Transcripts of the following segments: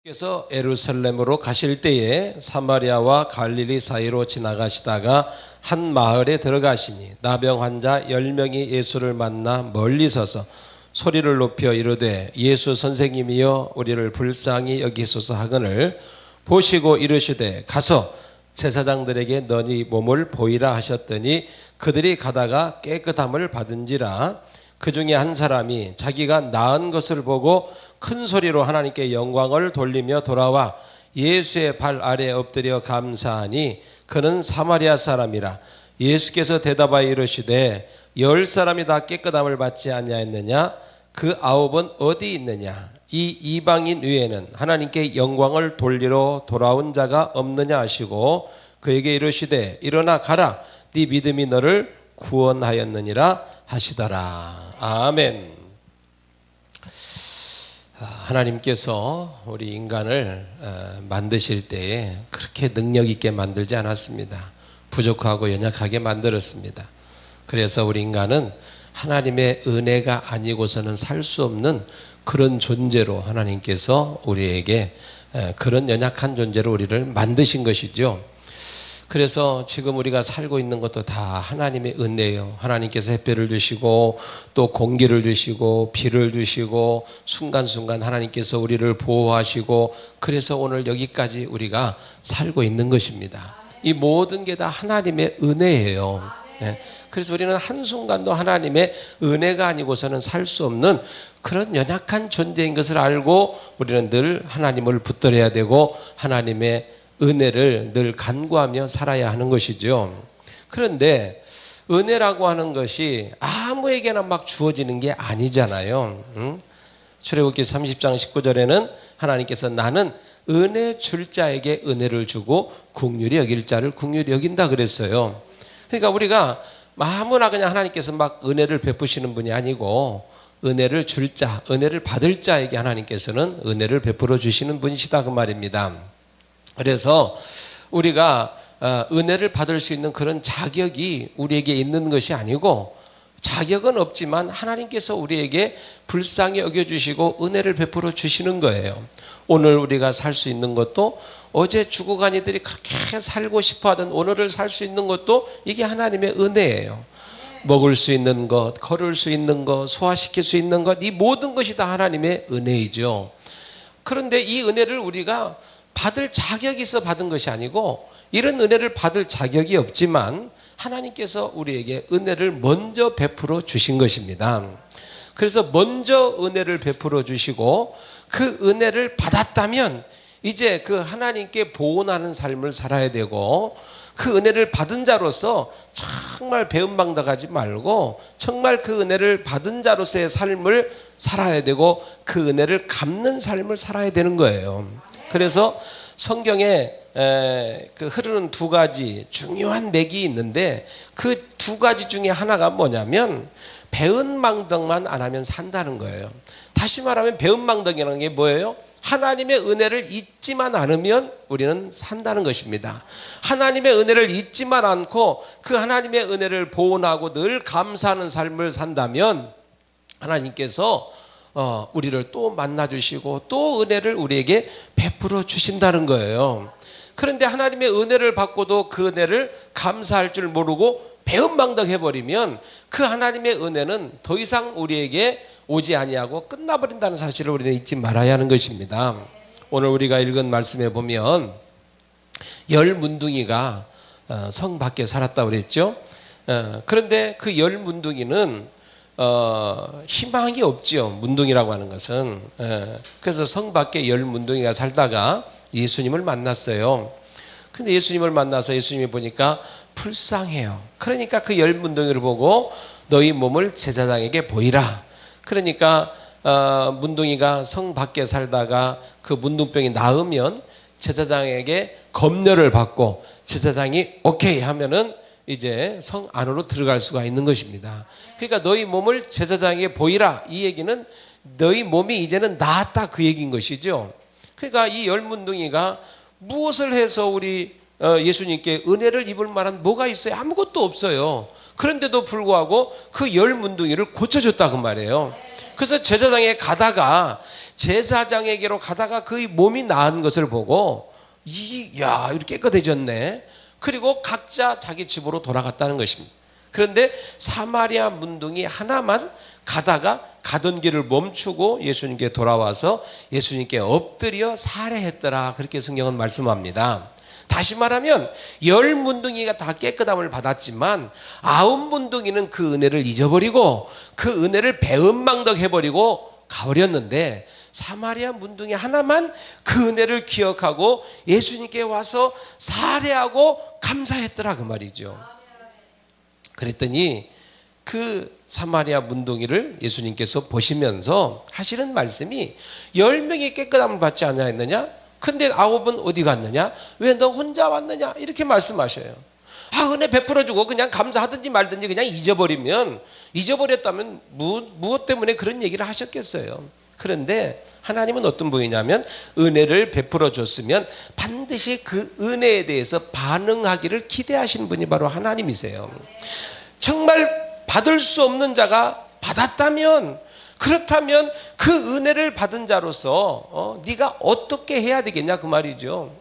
께서 예루살렘으로 가실 때에 사마리아와 갈릴리 사이로 지나가시다가 한 마을에 들어가시니 나병 환자 10명이 예수를 만나 멀리 서서 소리를 높여 이르되 예수 선생님이여 우리를 불쌍히 여기소서 하거늘 보시고 이르시되 가서 제사장들에게 너희 몸을 보이라 하셨더니 그들이 가다가 깨끗함을 받은지라. 그 중에 한 사람이 자기가 나은 것을 보고 큰 소리로 하나님께 영광을 돌리며 돌아와 예수의 발 아래 엎드려 감사하니 그는 사마리아 사람이라. 예수께서 대답하여 이르시되 10사람이 다 깨끗함을 받지 아니하였느냐? 그 9은 어디 있느냐? 이 이방인 외에는 하나님께 영광을 돌리러 돌아온 자가 없느냐 하시고 그에게 이르시되 일어나 가라 네 믿음이 너를 구원하였느니라 하시더라. 아멘. 하나님께서 우리 인간을 만드실 때에 그렇게 능력 있게 만들지 않았습니다. 부족하고 연약하게 만들었습니다. 그래서 우리 인간은 하나님의 은혜가 아니고서는 살 수 없는 그런 존재로 하나님께서 우리에게 그런 연약한 존재로 우리를 만드신 것이죠. 그래서 지금 우리가 살고 있는 것도 다 하나님의 은혜예요. 하나님께서 햇볕을 주시고 또 공기를 주시고 비를 주시고 순간순간 하나님께서 우리를 보호하시고 그래서 오늘 여기까지 우리가 살고 있는 것입니다. 이 모든 게 다 하나님의 은혜예요. 그래서 우리는 한순간도 하나님의 은혜가 아니고서는 살 수 없는 그런 연약한 존재인 것을 알고 우리는 늘 하나님을 붙들어야 되고 하나님의 은혜를 늘 간구하며 살아야 하는 것이죠. 그런데 은혜라고 하는 것이 아무에게나 막 주어지는 게 아니잖아요. 출애굽기 30장 19절에는 하나님께서 나는 은혜 줄 자에게 은혜를 주고 긍휼히 여길 자를 긍휼히 여긴다 그랬어요. 그러니까 우리가 아무나 그냥 하나님께서 막 은혜를 베푸시는 분이 아니고 은혜를 줄 자, 은혜를 받을 자에게 하나님께서는 은혜를 베풀어 주시는 분이시다 그 말입니다. 그래서 우리가 은혜를 받을 수 있는 그런 자격이 우리에게 있는 것이 아니고 자격은 없지만 하나님께서 우리에게 불쌍히 여겨주시고 은혜를 베풀어 주시는 거예요. 오늘 우리가 살 수 있는 것도 어제 죽어간 이들이 그렇게 살고 싶어하던 오늘을 살 수 있는 것도 이게 하나님의 은혜예요. 먹을 수 있는 것, 걸을 수 있는 것, 소화시킬 수 있는 것, 이 모든 것이 다 하나님의 은혜이죠. 그런데 이 은혜를 우리가 받을 자격이 있어 받은 것이 아니고 이런 은혜를 받을 자격이 없지만 하나님께서 우리에게 은혜를 먼저 베풀어 주신 것입니다. 그래서 먼저 은혜를 베풀어 주시고 그 은혜를 받았다면 이제 그 하나님께 보온하는 삶을 살아야 되고 그 은혜를 받은 자로서 정말 배은망덕하지 말고 정말 그 은혜를 받은 자로서의 삶을 살아야 되고 그 은혜를 갚는 삶을 살아야 되는 거예요. 그래서 성경에 그 흐르는 두 가지 중요한 맥이 있는데 그 두 가지 중에 하나가 뭐냐면 배은망덕만 안 하면 산다는 거예요. 다시 말하면 배은망덕이라는 게 뭐예요? 하나님의 은혜를 잊지만 않으면 우리는 산다는 것입니다. 하나님의 은혜를 잊지만 않고 그 하나님의 은혜를 보온하고 늘 감사하는 삶을 산다면 하나님께서 우리를 또 만나주시고 또 은혜를 우리에게 베풀어 주신다는 거예요. 그런데 하나님의 은혜를 받고도 그 은혜를 감사할 줄 모르고 배은망덕해버리면 그 하나님의 은혜는 더 이상 우리에게 오지 아니하고 끝나버린다는 사실을 우리는 잊지 말아야 하는 것입니다. 오늘 우리가 읽은 말씀에 보면 10문둥이가 성 밖에 살았다고 그랬죠. 그런데 그 10문둥이는 희망이 없지요. 문둥이라고 하는 것은. 그래서 성 밖에 10문둥이가 살다가 예수님을 만났어요. 근데 예수님을 만나서 예수님이 보니까 불쌍해요. 그러니까 그 10문둥이를 보고 너희 몸을 제사장에게 보이라. 그러니까 문둥이가 성 밖에 살다가 그 문둥병이 나으면 제사장에게 검려를 받고 제사장이 오케이 하면은 이제 성 안으로 들어갈 수가 있는 것입니다. 그러니까 너희 몸을 제사장에게 보이라. 이 얘기는 너희 몸이 이제는 나았다 그 얘기인 것이죠. 그러니까 이 10문둥이가 무엇을 해서 우리 예수님께 은혜를 입을 만한 뭐가 있어요? 아무것도 없어요. 그런데도 불구하고 그 10문둥이를 고쳐줬다 그 말이에요. 그래서 제사장에 가다가 제사장에게로 가다가 그의 몸이 나은 것을 보고 야, 이렇게 깨끗해졌네. 그리고 각자 자기 집으로 돌아갔다는 것입니다. 그런데 사마리아 문둥이 하나만 가던 길을 멈추고 예수님께 돌아와서 예수님께 엎드려 살해했더라. 그렇게 성경은 말씀합니다. 다시 말하면 10문둥이가 다 깨끗함을 받았지만 9문둥이는 그 은혜를 잊어버리고 그 은혜를 배은망덕해버리고 가버렸는데, 사마리아 문둥이 하나만 그 은혜를 기억하고 예수님께 와서 살해하고 감사했더라, 그 말이죠. 그랬더니 그 사마리아 문둥이를 예수님께서 보시면서 하시는 말씀이 10명이 깨끗함을 받지 않았느냐? 근데 9은 어디 갔느냐? 왜 너 혼자 왔느냐? 이렇게 말씀하셔요. 은혜 베풀어주고 그냥 감사하든지 말든지 그냥 잊어버렸다면 무엇 때문에 그런 얘기를 하셨겠어요? 그런데 하나님은 어떤 분이냐면 은혜를 베풀어 줬으면 반드시 그 은혜에 대해서 반응하기를 기대하시는 분이 바로 하나님이세요. 정말 받을 수 없는 자가 받았다면, 그렇다면 그 은혜를 받은 자로서 네가 어떻게 해야 되겠냐, 그 말이죠.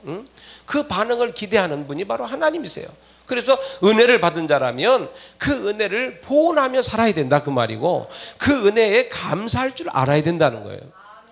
그 반응을 기대하는 분이 바로 하나님이세요. 그래서 은혜를 받은 자라면 그 은혜를 보온하며 살아야 된다, 그 말이고, 그 은혜에 감사할 줄 알아야 된다는 거예요.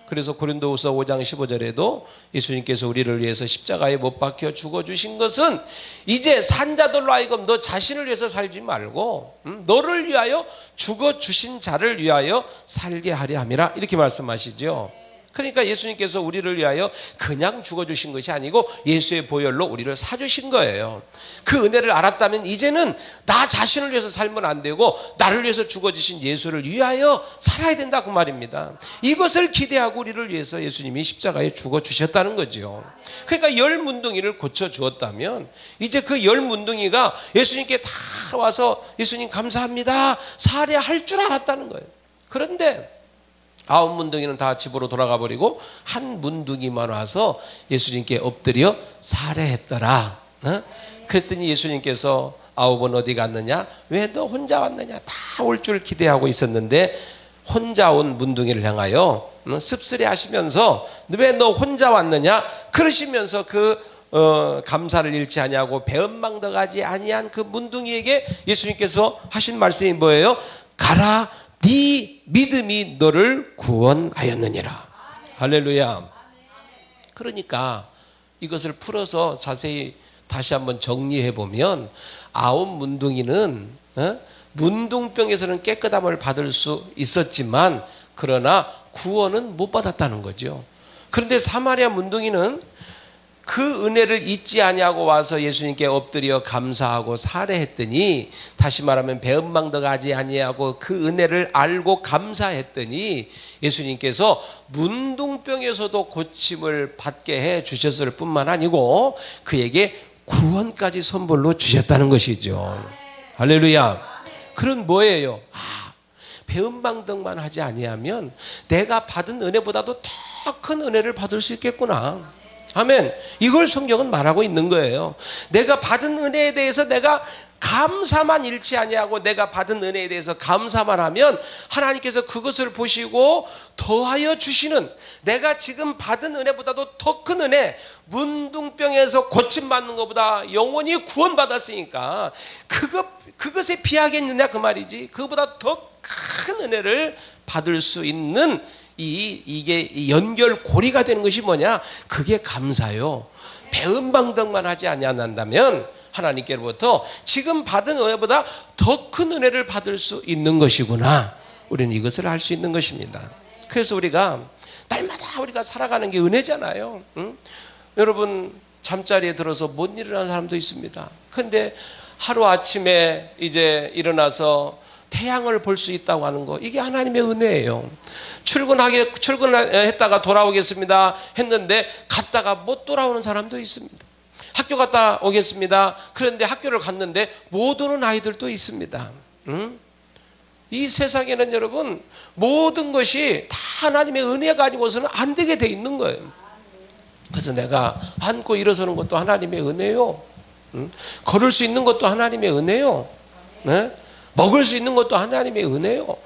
그래서 고린도후서 5장 15절에도 예수님께서 우리를 위해서 십자가에 못 박혀 죽어주신 것은 이제 산자들로 하여금 너 자신을 위해서 살지 말고 너를 위하여 죽어주신 자를 위하여 살게 하려 함이라, 이렇게 말씀하시죠. 그러니까 예수님께서 우리를 위하여 그냥 죽어주신 것이 아니고 예수의 보혈로 우리를 사주신 거예요. 그 은혜를 알았다면 이제는 나 자신을 위해서 살면 안 되고 나를 위해서 죽어주신 예수를 위하여 살아야 된다, 그 말입니다. 이것을 기대하고 우리를 위해서 예수님이 십자가에 죽어주셨다는 거죠. 그러니까 10문둥이를 고쳐주었다면 이제 그 10문둥이가 예수님께 다 와서 예수님 감사합니다 살해할 줄 알았다는 거예요. 그런데 9문둥이는 다 집으로 돌아가 버리고 한 문둥이만 와서 예수님께 엎드려 살해했더라. 그랬더니 예수님께서 9은 어디 갔느냐? 왜 너 혼자 왔느냐? 다 올 줄 기대하고 있었는데 혼자 온 문둥이를 향하여 씁쓸해 하시면서 왜 너 혼자 왔느냐? 그러시면서 감사를 잃지 아니하고 배은망덕하지 아니한 그 문둥이에게 예수님께서 하신 말씀이 뭐예요? 가라, 네 믿음이 너를 구원하였느니라. 할렐루야. 그러니까 이것을 풀어서 자세히 다시 한번 정리해 보면 9문둥이는 문둥병에서는 깨끗함을 받을 수 있었지만 그러나 구원은 못 받았다는 거죠. 그런데 사마리아 문둥이는 그 은혜를 잊지 아니하고 와서 예수님께 엎드려 감사하고 살해했더니, 다시 말하면 배은망덕하지 아니하고 그 은혜를 알고 감사했더니 예수님께서 문둥병에서도 고침을 받게 해 주셨을 뿐만 아니고 그에게 구원까지 선물로 주셨다는 것이죠. 할렐루야. 그건 뭐예요? 배은망덕만 하지 아니하면 내가 받은 은혜보다도 더 큰 은혜를 받을 수 있겠구나. 아멘. 이걸 성경은 말하고 있는 거예요. 내가 받은 은혜에 대해서 내가 감사만 잃지 아니하고 내가 받은 은혜에 대해서 감사만 하면 하나님께서 그것을 보시고 더하여 주시는, 내가 지금 받은 은혜보다도 더 큰 은혜, 문둥병에서 고침받는 것보다 영원히 구원받았으니까 그것에 비하겠느냐, 그 말이지. 그거보다 더 큰 은혜를 받을 수 있는 이게 연결고리가 되는 것이 뭐냐? 그게 감사요. 배은망덕만 하지 아니한다면 하나님께로부터 지금 받은 은혜보다 더 큰 은혜를 받을 수 있는 것이구나. 우리는 이것을 알 수 있는 것입니다. 그래서 우리가 날마다 우리가 살아가는 게 은혜잖아요. 여러분, 잠자리에 들어서 못 일어나는 사람도 있습니다. 그런데 하루아침에 이제 일어나서 태양을 볼 수 있다고 하는 거, 이게 하나님의 은혜예요. 출근했다가 돌아오겠습니다 했는데 갔다가 못 돌아오는 사람도 있습니다. 학교 갔다 오겠습니다. 그런데 학교를 갔는데 못 오는 아이들도 있습니다. 이 세상에는 여러분 모든 것이 다 하나님의 은혜가 아니고서는 안 되게 돼 있는 거예요. 그래서 내가 앉고 일어서는 것도 하나님의 은혜요. 걸을 수 있는 것도 하나님의 은혜요. 네? 먹을 수 있는 것도 하나님의 은혜요.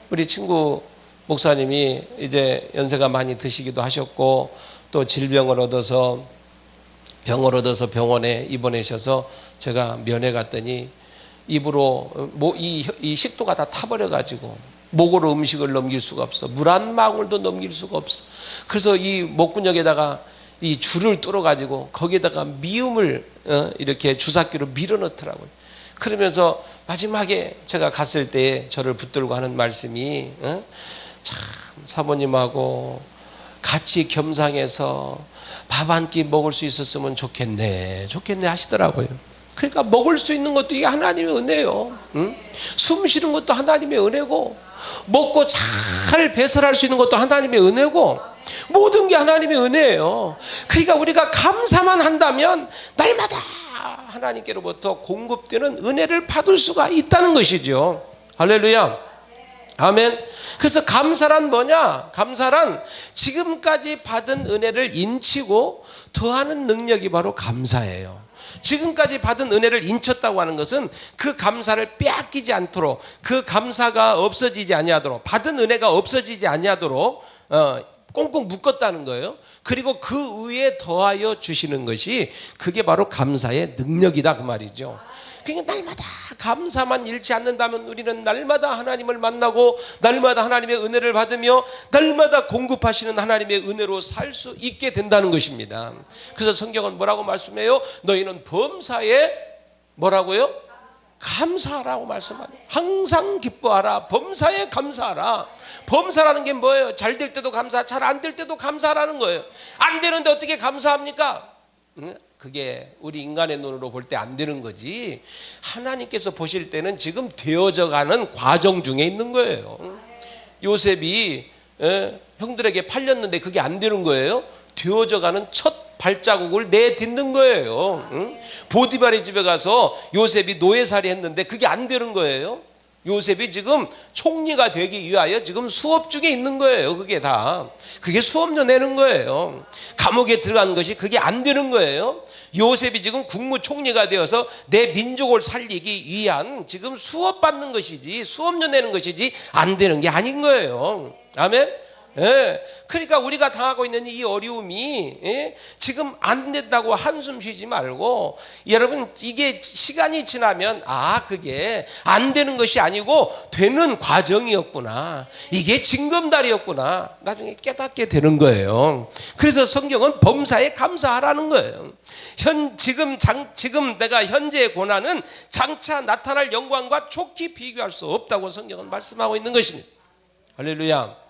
우리 친구 목사님이 이제 연세가 많이 드시기도 하셨고 또 질병을 얻어서 병원에 입원하셔서 제가 면회 갔더니 입으로 이 식도가 다 타버려가지고 목으로 음식을 넘길 수가 없어. 물 한 방울도 넘길 수가 없어. 그래서 이 목구멍에다가 이 줄을 뚫어가지고 거기에다가 미음을 이렇게 주사기로 밀어넣더라고요. 그러면서 마지막에 제가 갔을 때 저를 붙들고 하는 말씀이 참 사모님하고 같이 겸상해서 밥 한 끼 먹을 수 있었으면 좋겠네 하시더라고요. 그러니까 먹을 수 있는 것도 이게 하나님의 은혜예요. 숨 쉬는 것도 하나님의 은혜고, 먹고 잘 배설할 수 있는 것도 하나님의 은혜고, 모든 게 하나님의 은혜예요. 그러니까 우리가 감사만 한다면 날마다 하나님께로부터 공급되는 은혜를 받을 수가 있다는 것이죠. 할렐루야. 아멘. 그래서 감사란 뭐냐? 감사란 지금까지 받은 은혜를 인치고 더하는 능력이 바로 감사예요. 지금까지 받은 은혜를 인쳤다고 하는 것은 그 감사를 빼앗기지 않도록, 그 감사가 없어지지 아니하도록, 받은 은혜가 없어지지 아니하도록 꽁꽁 묶었다는 거예요. 그리고 그 위에 더하여 주시는 것이 그게 바로 감사의 능력이다 그 말이죠. 그러니까 날마다 감사만 잃지 않는다면 우리는 날마다 하나님을 만나고 날마다 하나님의 은혜를 받으며 날마다 공급하시는 하나님의 은혜로 살 수 있게 된다는 것입니다. 그래서 성경은 뭐라고 말씀해요? 너희는 범사에 뭐라고요? 감사하라고 말씀합니다. 항상 기뻐하라. 범사에 감사하라. 범사라는 게 뭐예요? 잘 될 때도 감사, 잘 안 될 때도 감사라는 거예요. 안 되는데 어떻게 감사합니까? 그게 우리 인간의 눈으로 볼 때 안 되는 거지, 하나님께서 보실 때는 지금 되어져 가는 과정 중에 있는 거예요. 요셉이 형들에게 팔렸는데 그게 안 되는 거예요. 되어져 가는 첫 발자국을 내딛는 거예요. 보디발의 집에 가서 요셉이 노예살이 했는데 그게 안 되는 거예요. 요셉이 지금 총리가 되기 위하여 지금 수업 중에 있는 거예요. 그게 수업료 내는 거예요. 감옥에 들어간 것이 그게 안 되는 거예요. 요셉이 지금 국무총리가 되어서 내 민족을 살리기 위한 지금 수업 받는 것이지, 수업료 내는 것이지 안 되는 게 아닌 거예요. 아멘. 그러니까 우리가 당하고 있는 이 어려움이 지금 안 된다고 한숨 쉬지 말고, 여러분 이게 시간이 지나면 그게 안 되는 것이 아니고 되는 과정이었구나, 이게 징검다리였구나, 나중에 깨닫게 되는 거예요. 그래서 성경은 범사에 감사하라는 거예요. 지금 내가 현재의 고난은 장차 나타날 영광과 촉히 비교할 수 없다고 성경은 말씀하고 있는 것입니다. 할렐루야.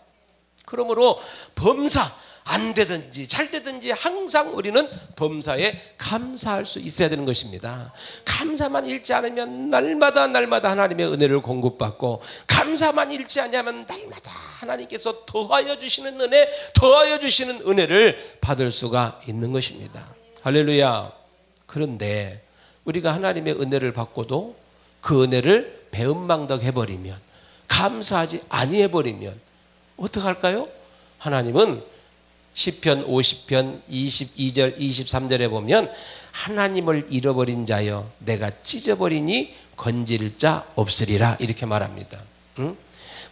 그러므로 범사, 안 되든지 잘 되든지 항상 우리는 범사에 감사할 수 있어야 되는 것입니다. 감사만 잃지 않으면 날마다 하나님의 은혜를 공급받고, 감사만 잃지 않으면 날마다 하나님께서 더하여 주시는 은혜, 더하여 주시는 은혜를 받을 수가 있는 것입니다. 할렐루야. 그런데 우리가 하나님의 은혜를 받고도 그 은혜를 배은망덕해버리면, 감사하지 아니해버리면 어떡할까요? 하나님은 시편 50편 22절 23절에 보면 하나님을 잃어버린 자여 내가 찢어버리니 건질 자 없으리라 이렇게 말합니다.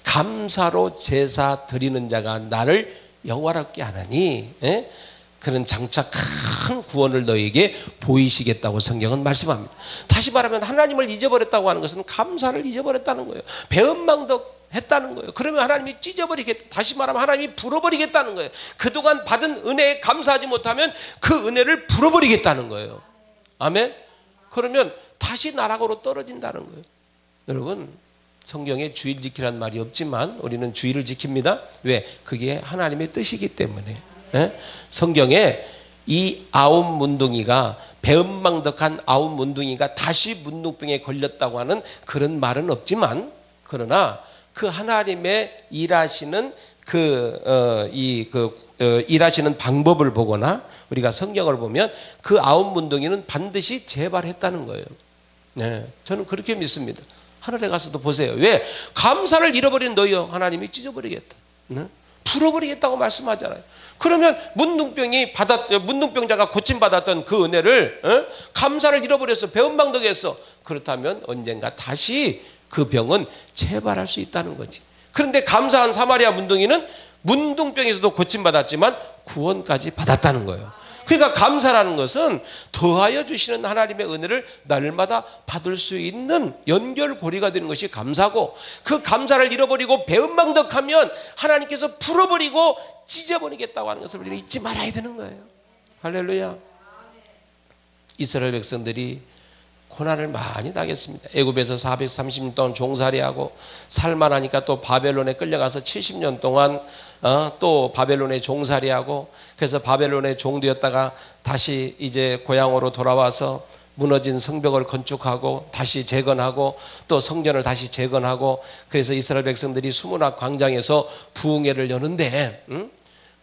감사로 제사 드리는 자가 나를 영화롭게 하나니 그는 장차 큰 구원을 너에게 보이시겠다고 성경은 말씀합니다. 다시 말하면 하나님을 잊어버렸다고 하는 것은 감사를 잊어버렸다는 거예요. 배은망덕 했다는 거예요. 그러면 하나님이 찢어버리겠다, 다시 말하면 하나님이 불어버리겠다는 거예요. 그동안 받은 은혜에 감사하지 못하면 그 은혜를 불어버리겠다는 거예요. 아멘. 그러면 다시 나락으로 떨어진다는 거예요. 여러분, 성경에 주일 지키라는 말이 없지만 우리는 주일을 지킵니다. 왜? 그게 하나님의 뜻이기 때문에. 성경에 이 9문둥이가, 배은망덕한 9문둥이가 다시 문둥병에 걸렸다고 하는 그런 말은 없지만, 그러나 그 하나님의 일하시는 일하시는 방법을 보거나 우리가 성경을 보면 그 9문둥이는 반드시 재발했다는 거예요. 저는 그렇게 믿습니다. 하늘에 가서도 보세요. 왜? 감사를 잃어버린 너희여 하나님이 찢어버리겠다, 불어버리겠다고 말씀하잖아요. 그러면 문둥병자가 고침받았던 그 은혜를 감사를 잃어버려서 배은망덕했어. 그렇다면 언젠가 다시 그 병은 재발할 수 있다는 거지. 그런데 감사한 사마리아 문둥이는 문둥병에서도 고침받았지만 구원까지 받았다는 거예요. 그러니까 감사라는 것은 더하여 주시는 하나님의 은혜를 날마다 받을 수 있는 연결고리가 되는 것이 감사고, 그 감사를 잃어버리고 배은망덕하면 하나님께서 풀어버리고 찢어버리겠다고 하는 것을 우리는 잊지 말아야 되는 거예요. 할렐루야. 이스라엘 백성들이 고난을 많이 당했습니다. 애굽에서 430년 동안 종살이하고 살만하니까 또 바벨론에 끌려가서 70년 동안 또 바벨론에 종살이하고, 그래서 바벨론에 종되었다가 다시 이제 고향으로 돌아와서 무너진 성벽을 건축하고 다시 재건하고 또 성전을 다시 재건하고, 그래서 이스라엘 백성들이 수문학 광장에서 부흥회를 여는데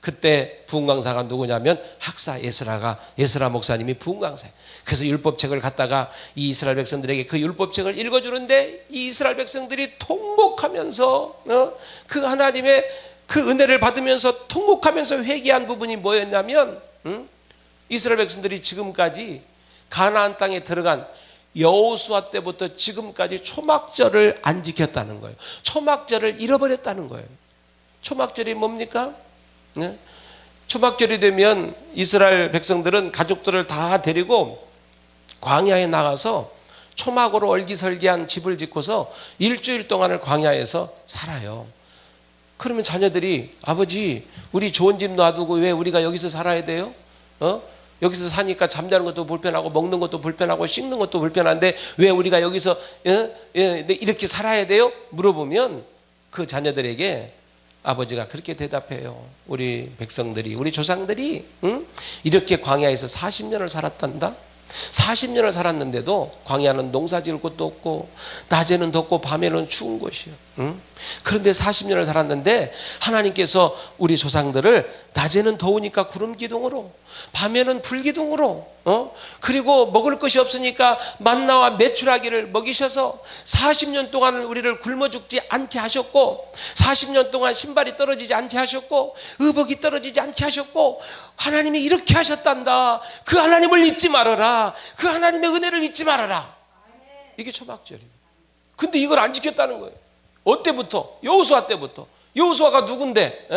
그때 부흥강사가 누구냐면 학사 에스라 목사님이 부흥강사예요. 그래서 율법책을 갖다가 이 이스라엘 백성들에게 그 율법책을 읽어주는데, 이 이스라엘 백성들이 통곡하면서 그 하나님의 그 은혜를 받으면서 통곡하면서 회개한 부분이 뭐였냐면, 이스라엘 백성들이 지금까지 가나안 땅에 들어간 여호수아 때부터 지금까지 초막절을 안 지켰다는 거예요. 초막절을 잃어버렸다는 거예요. 초막절이 뭡니까? 네? 초막절이 되면 이스라엘 백성들은 가족들을 다 데리고 광야에 나가서 초막으로 얼기설기한 집을 짓고서 일주일 동안을 광야에서 살아요. 그러면 자녀들이 아버지 우리 좋은 집 놔두고 왜 우리가 여기서 살아야 돼요? 여기서 사니까 잠자는 것도 불편하고 먹는 것도 불편하고 씻는 것도 불편한데 왜 우리가 여기서 이렇게 살아야 돼요? 물어보면 그 자녀들에게 아버지가 그렇게 대답해요. 우리 백성들이, 우리 조상들이 이렇게 광야에서 40년을 살았단다. 40년을 살았는데도 광야는 농사 지을 곳도 없고 낮에는 덥고 밤에는 추운 곳이요. 그런데 40년을 살았는데 하나님께서 우리 조상들을 낮에는 더우니까 구름 기둥으로, 밤에는 불 기둥으로, 그리고 먹을 것이 없으니까 만나와 메추라기를 먹이셔서 40년 동안 우리를 굶어 죽지 않게 하셨고, 40년 동안 신발이 떨어지지 않게 하셨고 의복이 떨어지지 않게 하셨고, 하나님이 이렇게 하셨단다. 그 하나님을 잊지 말아라. 그 하나님의 은혜를 잊지 말아라. 이게 초막절이에요. 근데 이걸 안 지켰다는 거예요. 어때부터? 여호수아 때부터. 여호수아가 누군데?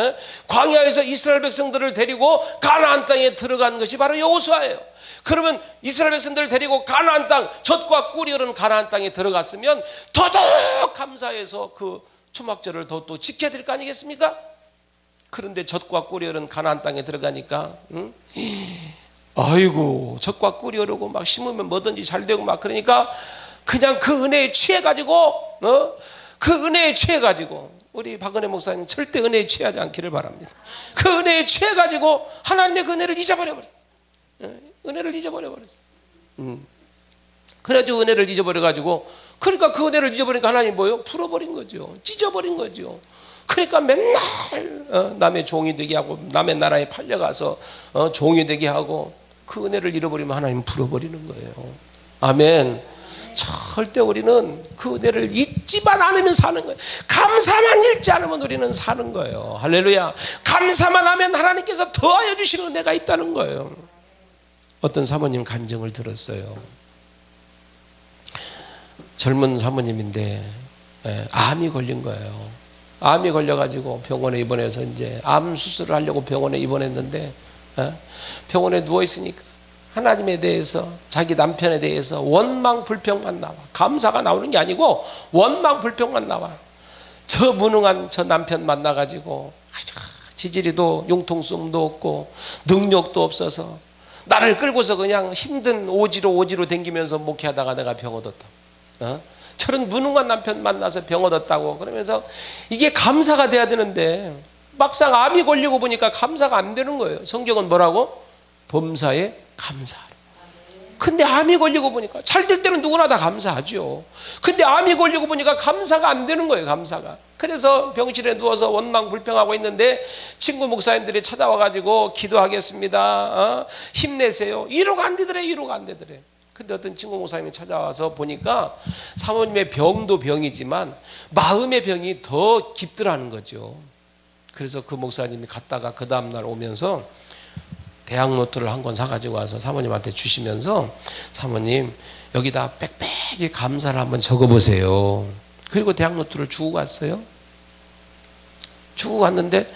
광야에서 이스라엘 백성들을 데리고 가나안 땅에 들어간 것이 바로 여호수아예요. 그러면 이스라엘 백성들을 데리고 가나안 땅, 젖과 꿀이 흐르는 가나안 땅에 들어갔으면 더더욱 감사해서 그 초막절을 더 지켜야 될 거 아니겠습니까? 그런데 젖과 꿀이 흐르는 가나안 땅에 들어가니까 아이고 젖과 꿀이 흐르고 막 심으면 뭐든지 잘 되고 막 그러니까 그냥 그 은혜에 취해가지고 그 은혜에 취해가지고, 우리 박은혜 목사님 절대 은혜에 취하지 않기를 바랍니다. 그 은혜에 취해가지고 하나님의 그 은혜를 잊어버려버렸어요. 은혜를 잊어버려버렸어요. 그래가지고 은혜를 잊어버려가지고, 그러니까 그 은혜를 잊어버리니까 하나님 뭐예요? 풀어버린 거죠. 찢어버린 거죠. 그러니까 맨날 남의 종이 되게 하고 남의 나라에 팔려가서 종이 되게 하고, 그 은혜를 잃어버리면 하나님 풀어버리는 거예요. 아멘. 절대 우리는 그 은혜를 잊지만 않으면 사는 거예요. 감사만 잃지 않으면 우리는 사는 거예요. 할렐루야. 감사만 하면 하나님께서 더하여 주시는 은혜가 있다는 거예요. 어떤 사모님 간증을 들었어요. 젊은 사모님인데 암이 걸린 거예요. 암이 걸려가지고 병원에 입원해서 이제 암 수술을 하려고 병원에 입원했는데 병원에 누워 있으니까 하나님에 대해서, 자기 남편에 대해서 원망 불평만 나와. 감사가 나오는 게 아니고 원망 불평만 나와. 저 무능한 저 남편 만나가지고 지지리도 융통성도 없고 능력도 없어서 나를 끌고서 그냥 힘든 오지로 댕기면서 목회하다가 내가 병 얻었다. 저런 무능한 남편 만나서 병 얻었다고 그러면서 이게 감사가 돼야 되는데 막상 암이 걸리고 보니까 감사가 안 되는 거예요. 성경은 뭐라고? 범사에 감사하라. 근데 암이 걸리고 보니까, 잘 될 때는 누구나 다 감사하죠. 근데 암이 걸리고 보니까 감사가 안 되는 거예요. 감사가. 그래서 병실에 누워서 원망 불평하고 있는데 친구 목사님들이 찾아와가지고 기도하겠습니다. 힘내세요. 이러가 안 되더래. 근데 어떤 친구 목사님이 찾아와서 보니까 사모님의 병도 병이지만 마음의 병이 더 깊더라는 거죠. 그래서 그 목사님이 갔다가 그 다음날 오면서 대학 노트를 한 권 사가지고 와서 사모님한테 주시면서, 사모님 여기다 빽빽히 감사를 한번 적어보세요. 그리고 대학 노트를 주고 갔어요. 두고 갔는데,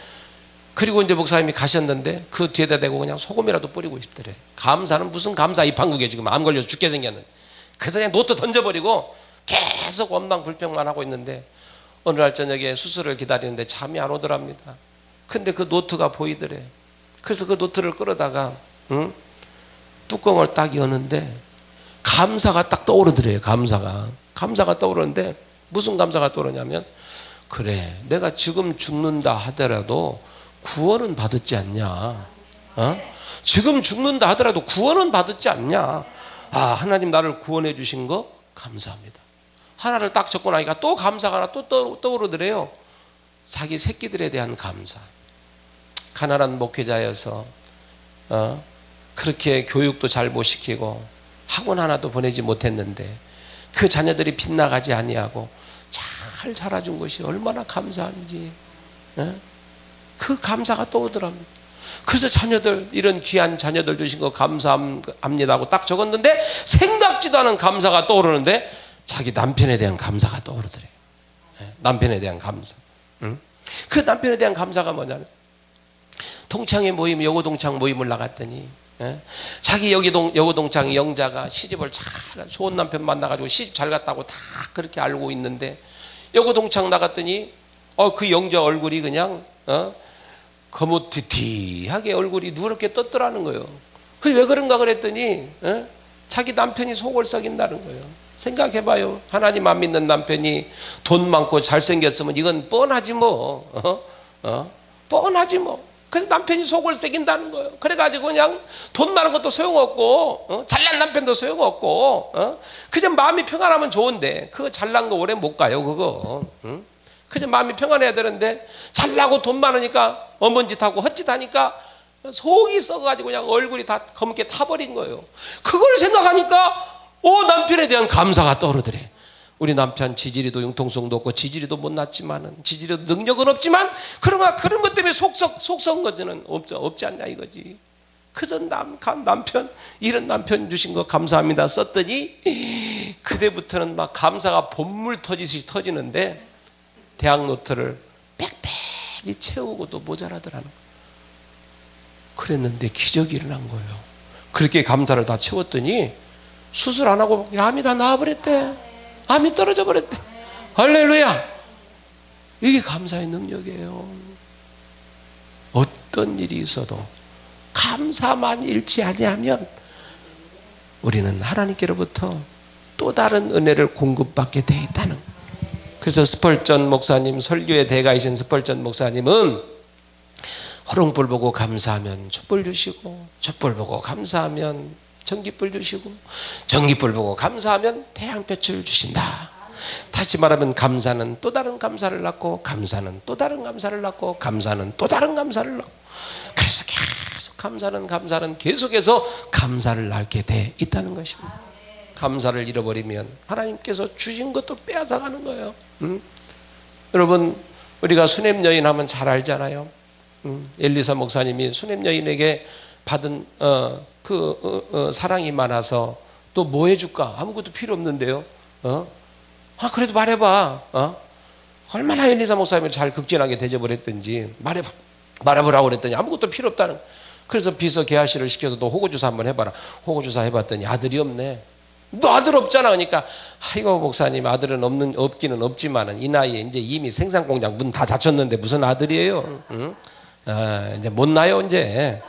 그리고 이제 목사님이 가셨는데 그 뒤에다 대고 그냥 소금이라도 뿌리고 싶더래. 감사는 무슨 감사, 이 판국에 지금 암 걸려서 죽게 생겼는데. 그래서 그냥 노트 던져버리고 계속 원망 불평만 하고 있는데, 어느 날 저녁에 수술을 기다리는데 잠이 안 오더랍니다. 근데 그 노트가 보이더래. 그래서 그 노트를 끌어다가 뚜껑을 딱 여는데 감사가 딱 떠오르더래요. 감사가 떠오르는데, 무슨 감사가 떠오르냐면, 그래, 내가 지금 죽는다 하더라도 구원은 받았지 않냐? 지금 죽는다 하더라도 구원은 받았지 않냐? 하나님 나를 구원해 주신 거 감사합니다. 하나를 딱 적고 나니까 또 감사가 하나 또 떠오르더래요. 자기 새끼들에 대한 감사. 가난한 목회자여서 그렇게 교육도 잘 못 시키고 학원 하나도 보내지 못했는데 그 자녀들이 빗나가지 아니하고 잘 자라준 것이 얼마나 감사한지, 그 감사가 떠오르더랍니다. 그래서 자녀들, 이런 귀한 자녀들 주신 거 감사합니다 하고 딱 적었는데, 생각지도 않은 감사가 떠오르는데 자기 남편에 대한 감사가 떠오르더래요. 남편에 대한 감사. 그 남편에 대한 감사가 뭐냐면, 동창회 모임, 여고동창 모임을 나갔더니 자기 여고동창 영자가 시집을 잘, 좋은 남편 만나가지고 시집 잘 갔다고 다 그렇게 알고 있는데, 여고동창 나갔더니 그 영자 얼굴이 그냥 거뭇티티하게 얼굴이 누렇게 떴더라는 거예요. 왜 그런가 그랬더니 자기 남편이 속을 썩인다는 거예요. 생각해봐요. 하나님 안 믿는 남편이 돈 많고 잘생겼으면 이건 뻔하지 뭐. 뻔하지 뭐. 그래서 남편이 속을 새긴다는 거예요. 그래가지고 그냥 돈 많은 것도 소용없고 잘난 남편도 소용없고 그저 마음이 평안하면 좋은데, 그 잘난 거 오래 못 가요 그거. 그저 마음이 평안해야 되는데, 잘나고 돈 많으니까 어먼 짓하고 헛짓하니까 속이 썩어가지고 그냥 얼굴이 다 검게 타버린 거예요. 그걸 생각하니까 남편에 대한 감사가 떠오르더래. 우리 남편 지지리도 융통성도 없고 지지리도 못났지만은, 지지리도 능력은 없지만 그런 것 때문에 속 썩은 것은 없지 않냐 이거지. 그래서 남편, 이런 남편 주신 거 감사합니다 썼더니 그때부터는 막 감사가 본물 터지듯이 터지는데, 대학 노트를 빽빽히 채우고도 모자라더라는 거예요. 그랬는데 기적이 일어난 거예요. 그렇게 감사를 다 채웠더니 수술 안 하고 암이 다 나와버렸대. 암이 떨어져 버렸대. 할렐루야. 이게 감사의 능력이에요. 어떤 일이 있어도 감사만 잃지 아니하면 우리는 하나님께로부터 또 다른 은혜를 공급받게 돼 있다는 거예요. 그래서 스펄전 목사님, 설교의 대가이신 스펄전 목사님은 호롱불 보고 감사하면 촛불 주시고, 촛불 보고 감사하면 전기불 주시고, 전기불 보고 감사하면 태양볕을 주신다. 다시 말하면 감사는 또 다른 감사를 낳고, 감사는 또 다른 감사를 낳고, 감사는 또 다른 감사를 낳고, 그래서 계속 감사는 계속해서 감사를 낳게 돼 있다는 것입니다. 감사를 잃어버리면 하나님께서 주신 것도 빼앗아가는 거예요. 여러분, 우리가 수냄 여인 하면 잘 알잖아요. 엘리사 목사님이 수냄 여인에게 받은 사랑이 많아서 또 뭐 해줄까? 아무것도 필요 없는데요. 그래도 말해봐. 얼마나 엘리사 목사님을 잘 극진하게 대접을 했든지 말해보라고 그랬더니 아무것도 필요 없다는 거예요. 그래서 비서 게하시를 시켜서 너 호구주사 한번 해봐라. 호구주사 해봤더니 아들이 없네. 너 아들 없잖아. 그러니까 아이고 목사님, 아들은 없기는 없지만은 이 나이에 이제 이미 생산공장 문 다 닫혔는데 무슨 아들이에요? 이제 못 나요 이제.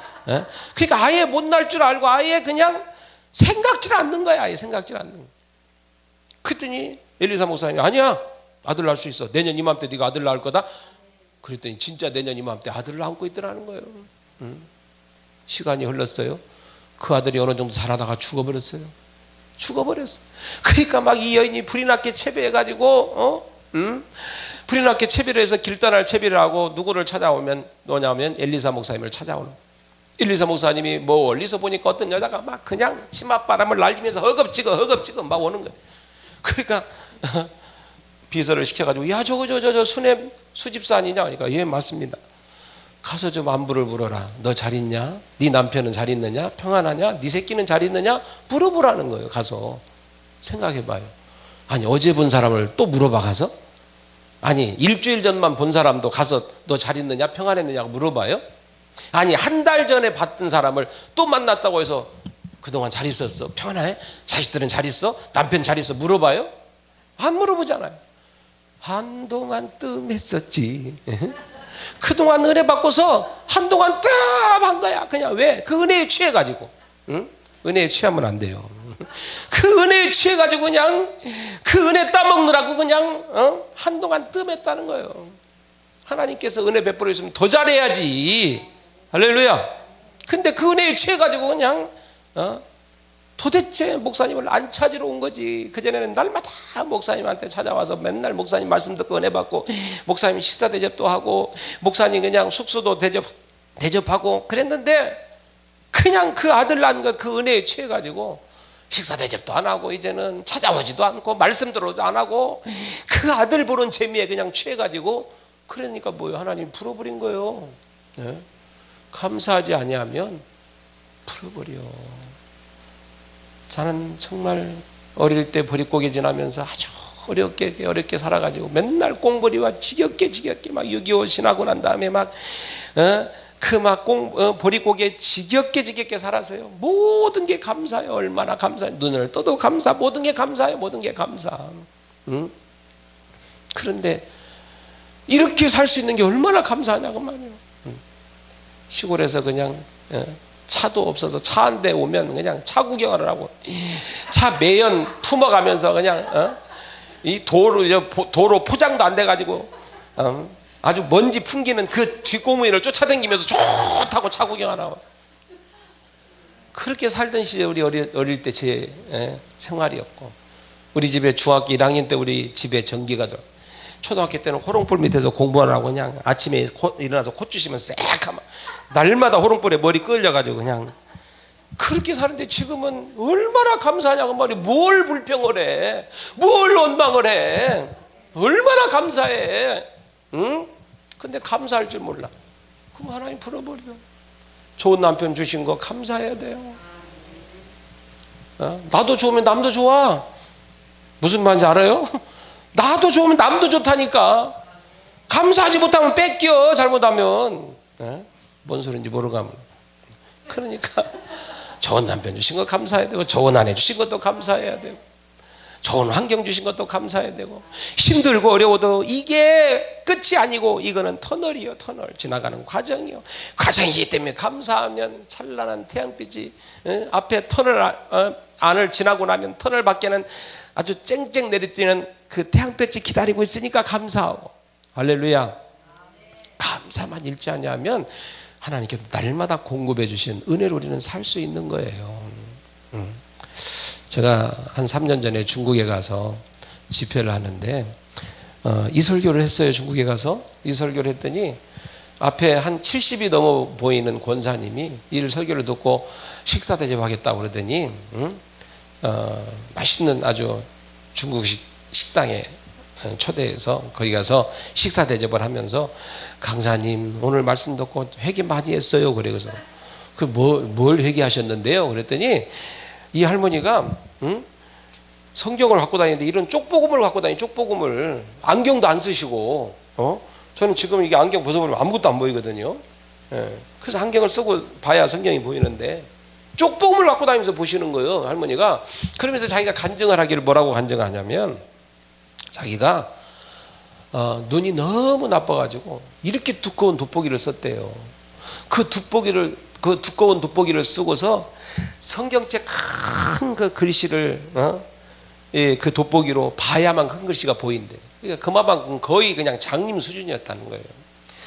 그러니까 아예 못 날 줄 알고 아예 그냥 생각질 않는 거야. 아예 생각질 않는 거야. 그랬더니 엘리사 목사님이 아니야, 아들 낳을 수 있어. 내년 이맘때 네가 아들 낳을 거다. 그랬더니 진짜 내년 이맘때 아들을 안고 있더라는 거예요. 시간이 흘렀어요. 그 아들이 어느 정도 자라다가 죽어버렸어요. 그러니까 막 이 여인이 불이 났게 채비해가지고 불이 났게 채비를 해서 길 떠날 채비를 하고 누구를 찾아오면 뭐냐면 엘리사 목사님을 찾아오는 거예요. 엘리사 목사님이 멀리서 보니까 어떤 여자가 막 그냥 치맛바람을 날리면서 허겁지겁 막 오는 거예요. 그러니까 비서를 시켜가지고 야 저거 수냄 수집사 아니냐? 그러니까 예 맞습니다. 가서 좀 안부를 물어라. 너 잘 있냐? 네 남편은 잘 있느냐? 평안하냐? 네 새끼는 잘 있느냐? 물어보라는 거예요. 가서 생각해봐요. 아니 어제 본 사람을 또 물어봐 가서? 아니 일주일 전만 본 사람도 가서 너 잘 있느냐 평안했느냐고 물어봐요? 아니 한 달 전에 봤던 사람을 또 만났다고 해서 그동안 잘 있었어? 평안해? 자식들은 잘 있어? 남편 잘 있어? 물어봐요? 안 물어보잖아요. 한동안 뜸했었지. 그동안 은혜 받고서 한동안 뜸한 거야. 그냥 왜? 그 은혜에 취해가지고. 응? 은혜에 취하면 안 돼요. 그 은혜에 취해가지고 그냥 그 은혜 따먹느라고 그냥 한동안 뜸했다는 거예요. 하나님께서 은혜 베풀어 주시면 더 잘해야지. 할렐루야. 근데 그 은혜에 취해가지고 그냥 도대체 목사님을 안 찾으러 온 거지. 그전에는 날마다 목사님한테 찾아와서 맨날 목사님 말씀 듣고 은혜 받고 목사님 식사 대접도 하고 목사님 그냥 숙소도 대접하고 그랬는데 그냥 그 아들 낳은 것 그 은혜에 취해가지고 식사 대접도 안 하고 이제는 찾아오지도 않고 말씀 들어도 안 하고 그 아들 보는 재미에 그냥 취해가지고 그러니까 뭐예요? 하나님 풀어버린 거예요. 네? 감사하지 아니하면 풀어버려. 저는 정말 어릴 때 보릿고개 지나면서 아주 어렵게 살아가지고 맨날 꽁보리와 지겹게 막 6.25 지나고 난 다음에 막 보릿고개 지겹게 살았어요. 모든 게 감사해요. 얼마나 감사해요. 눈을 떠도 감사. 모든 게 감사해요. 모든 게 감사. 응? 그런데 이렇게 살 수 있는 게 얼마나 감사하냐고 말이에요. 시골에서 그냥 차도 없어서 차 한 대 오면 그냥 차 구경을 하고 차 매연 품어가면서 그냥 이 도로 포장도 안 돼가지고 아주 먼지 풍기는 그 뒷고무이를 쫓아다니면서 좋다고 차 구경하나. 그렇게 살던 시절이 어릴 때 제 생활이었고 우리 집에 중학교 1학년 때 우리 집에 전기가 들어. 초등학교 때는 호롱불 밑에서 공부하라고 그냥 아침에 일어나서 콧주시면 쎄하면 날마다 호롱불에 머리 끌려가지고 그냥 그렇게 사는데 지금은 얼마나 감사하냐고 말이야. 뭘 불평을 해? 뭘 원망을 해? 얼마나 감사해? 응? 근데 감사할 줄 몰라. 그럼 하나님 풀어버려. 좋은 남편 주신 거 감사해야 돼요. 나도 좋으면 남도 좋아. 무슨 말인지 알아요? 나도 좋으면 남도 좋다니까. 감사하지 못하면 뺏겨. 잘못하면. 뭔 소리인지 모르고 하면. 그러니까 좋은 남편 주신 거 감사해야 되고 좋은 아내 주신 것도 감사해야 되고 좋은 환경 주신 것도 감사해야 되고 힘들고 어려워도 이게 끝이 아니고 이거는 터널이요. 터널. 지나가는 과정이요. 과정이기 때문에 감사하면 찬란한 태양빛이 앞에 터널 안을 지나고 나면 터널 밖에는 아주 쨍쨍 내리쬐는 그 태양빛이 기다리고 있으니까 감사하고. 할렐루야. 감사만 잃지 않냐면 하나님께서 날마다 공급해 주신 은혜로 우리는 살 수 있는 거예요. 제가 한 3년 전에 중국에 가서 집회를 하는데 이 설교를 했어요. 중국에 가서 이 설교를 했더니 앞에 한 70이 넘어 보이는 권사님이 이 설교를 듣고 식사 대접하겠다고 그러더니 맛있는 아주 중국식 식당에 초대해서 거기 가서 식사 대접을 하면서 강사님 오늘 말씀 듣고 회개 많이 했어요. 그래서 뭘 회개하셨는데요? 그랬더니 이 할머니가 성경을 갖고 다니는데 이런 쪽복음을 갖고 다니. 쪽복음을 안경도 안 쓰시고 저는 지금 이게 안경 벗어버리면 아무것도 안 보이거든요. 그래서 안경을 쓰고 봐야 성경이 보이는데 쪽복음을 갖고 다니면서 보시는 거예요. 할머니가. 그러면서 자기가 간증을 하기를 뭐라고 간증하냐면 자기가 눈이 너무 나빠가지고 이렇게 두꺼운 돋보기를 썼대요. 그 두꺼운 돋보기를 쓰고서 성경책 큰 그 글씨를 그 돋보기로 봐야만 큰 글씨가 보인대. 그러니까 그만큼 거의 그냥 장님 수준이었다는 거예요.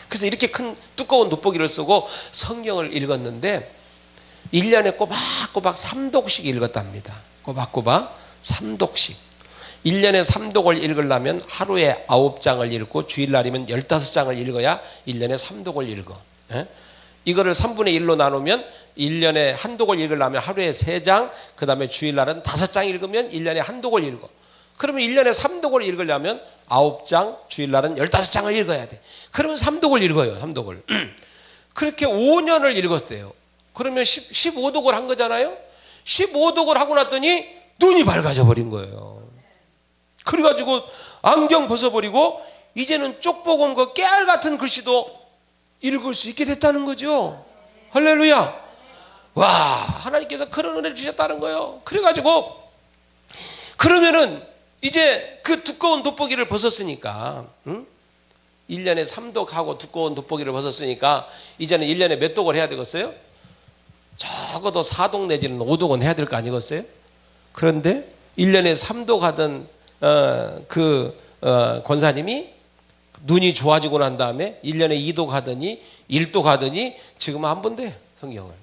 그래서 이렇게 큰 두꺼운 돋보기를 쓰고 성경을 읽었는데 1년에 꼬박꼬박 3독씩 읽었답니다. 꼬박꼬박 3독씩. 1년에 3독을 읽으려면 하루에 9장을 읽고 주일날이면 15장을 읽어야 1년에 3독을 읽어. 이거를 3분의 1로 나누면 1년에 한 독을 읽으려면 하루에 3장, 그 다음에 주일날은 5장 읽으면 1년에 한 독을 읽어. 그러면 1년에 3독을 읽으려면 9장, 주일날은 15장을 읽어야 돼. 그러면 3독을 읽어요. 3독을. 그렇게 5년을 읽었대요. 그러면 15독을 한 거잖아요. 15독을 하고 났더니 눈이 밝아져 버린 거예요. 그래가지고 안경 벗어버리고 이제는 쪽복음 그 깨알 같은 글씨도 읽을 수 있게 됐다는 거죠. 할렐루야. 와, 하나님께서 그런 은혜를 주셨다는 거예요. 그래가지고 그러면은 이제 그 두꺼운 돋보기를 벗었으니까 1년에 3독 하고 두꺼운 돋보기를 벗었으니까 이제는 1년에 몇 독을 해야 되겠어요? 적어도 4독 내지는 5독은 해야 될 거 아니겠어요? 그런데 1년에 3독 하던 권사님이 눈이 좋아지고 난 다음에 1년에 2독 하더니 1독 하더니 지금 안 본대, 성경을.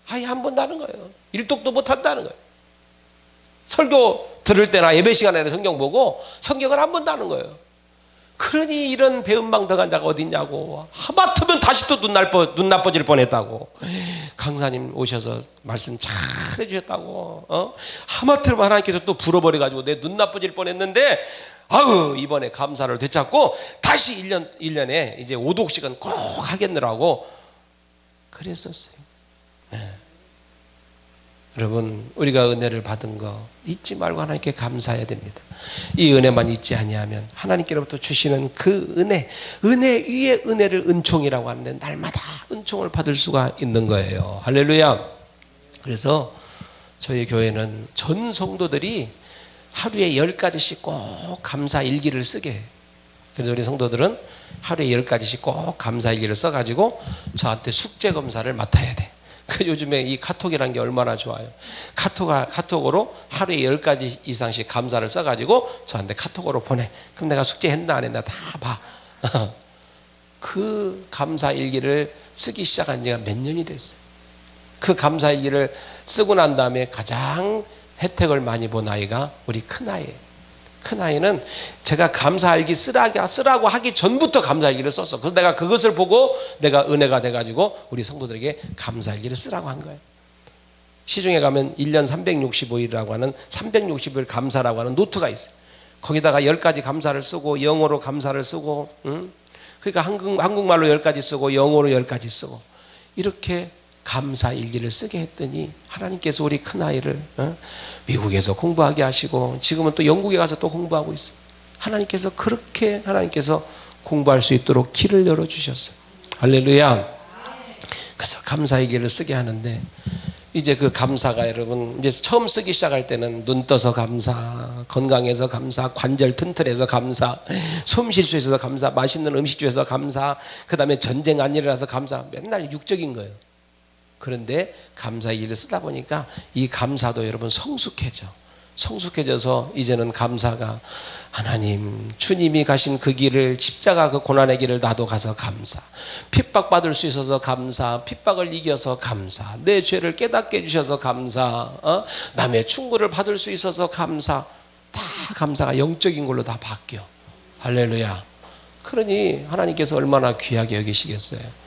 아예 안 본다는 거예요. 1독도 못 한다는 거예요. 설교 들을 때나 예배 시간에는 성경 보고 성경을 안 본다는 거예요. 그러니 이런 배은망덕한 자가 어딨냐고. 하마터면 다시 또 눈 나빠질 뻔했다고. 강사님 오셔서 말씀 잘 해주셨다고. 하마터면 하나님께서 또 불어버려가지고 내 눈 나빠질 뻔했는데 아유, 이번에 감사를 되찾고 다시 1년에 이제 5독씩은 꼭 하겠느라고 그랬었어요. 네. 여러분, 우리가 은혜를 받은 거 잊지 말고 하나님께 감사해야 됩니다. 이 은혜만 잊지 아니하면 하나님께로부터 주시는 그 은혜 위에 은혜를 은총이라고 하는데 날마다 은총을 받을 수가 있는 거예요. 할렐루야. 그래서 저희 교회는 전 성도들이 하루에 10가지씩 꼭 감사 일기를 쓰게 해요. 그래서 우리 성도들은 하루에 10가지씩 꼭 감사 일기를 써가지고 저한테 숙제 검사를 맡아야 돼. 요즘에 이 카톡이라는 게 얼마나 좋아요. 카톡으로 하루에 10가지 이상씩 감사를 써가지고 저한테 카톡으로 보내. 그럼 내가 숙제했나 안 했나 다 봐. 그 감사 일기를 쓰기 시작한 지가 몇 년이 됐어요. 그 감사 일기를 쓰고 난 다음에 가장 혜택을 많이 본 아이가 우리 큰아이예요. 큰아이는 제가 감사일기 쓰라고 하기 전부터 감사일기를 썼어. 그래서 내가 그것을 보고 내가 은혜가 돼가지고 우리 성도들에게 감사일기를 쓰라고 한 거예요. 시중에 가면 1년 365일이라고 하는 360일 감사라고 하는 노트가 있어요. 거기다가 10가지 감사를 쓰고 영어로 감사를 쓰고 그러니까 한국말로 10가지 쓰고 영어로 10가지 쓰고 이렇게 감사 일기를 쓰게 했더니 하나님께서 우리 큰아이를 미국에서 공부하게 하시고 지금은 또 영국에 가서 또 공부하고 있어요. 하나님께서 그렇게 공부할 수 있도록 길을 열어주셨어요. 할렐루야. 그래서 감사 일기를 쓰게 하는데 이제 그 감사가 여러분 이제 처음 쓰기 시작할 때는 눈 떠서 감사, 건강해서 감사, 관절 튼튼해서 감사, 숨 쉴 수 있어서 감사, 맛있는 음식 주셔서 감사, 그 다음에 전쟁 안 일어나서 감사. 맨날 육적인 거예요. 그런데 감사일기를 쓰다 보니까 이 감사도 여러분 성숙해져서 이제는 감사가 하나님 주님이 가신 그 길을 십자가 그 고난의 길을 나도 가서 감사, 핍박받을 수 있어서 감사, 핍박을 이겨서 감사, 내 죄를 깨닫게 해주셔서 감사, 남의 충고를 받을 수 있어서 감사. 다 감사가 영적인 걸로 다 바뀌어. 할렐루야. 그러니 하나님께서 얼마나 귀하게 여기시겠어요.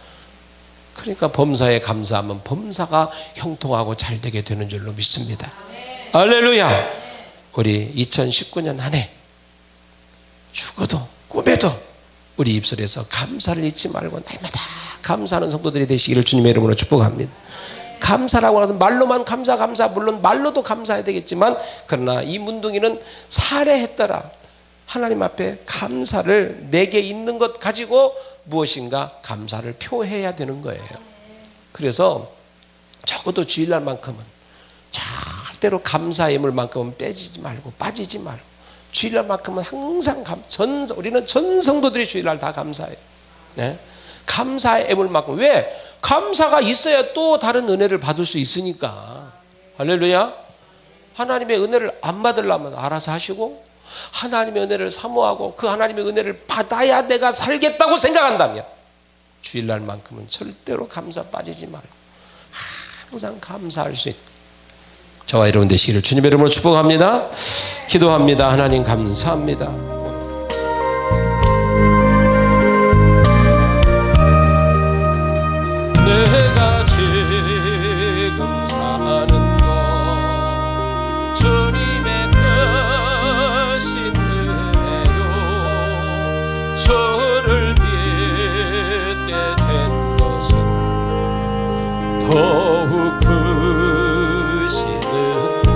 그러니까 범사에 감사하면 범사가 형통하고 잘 되게 되는 줄로 믿습니다. 할렐루야. 우리 2019년 한 해 죽어도 꿈에도 우리 입술에서 감사를 잊지 말고 날마다 감사하는 성도들이 되시기를 주님의 이름으로 축복합니다. 감사라고 하는 말로만 감사 물론 말로도 감사해야 되겠지만 그러나 이 문둥이는 살해했더라. 하나님 앞에 감사를 내게 있는 것 가지고 무엇인가 감사를 표해야 되는 거예요. 그래서 적어도 주일날만큼은 절대로 감사 예물만큼은 빠지지 말고 주일날만큼은 항상 우리는 전 성도들이 주일날 다 감사해요. 네? 감사의 예물만큼. 왜? 감사가 있어야 또 다른 은혜를 받을 수 있으니까. 할렐루야. 하나님의 은혜를 안 받으려면 알아서 하시고 하나님의 은혜를 사모하고 그 하나님의 은혜를 받아야 내가 살겠다고 생각한다면 주일날만큼은 절대로 감사 빠지지 말고 항상 감사할 수 있다. 저와 여러분 되시기를 주님의 이름으로 축복합니다. 기도합니다. 하나님 감사합니다. 내가 지금 사는 것 주님의 크신 은혜요 저를 믿게 된 것은 더욱 크신 은혜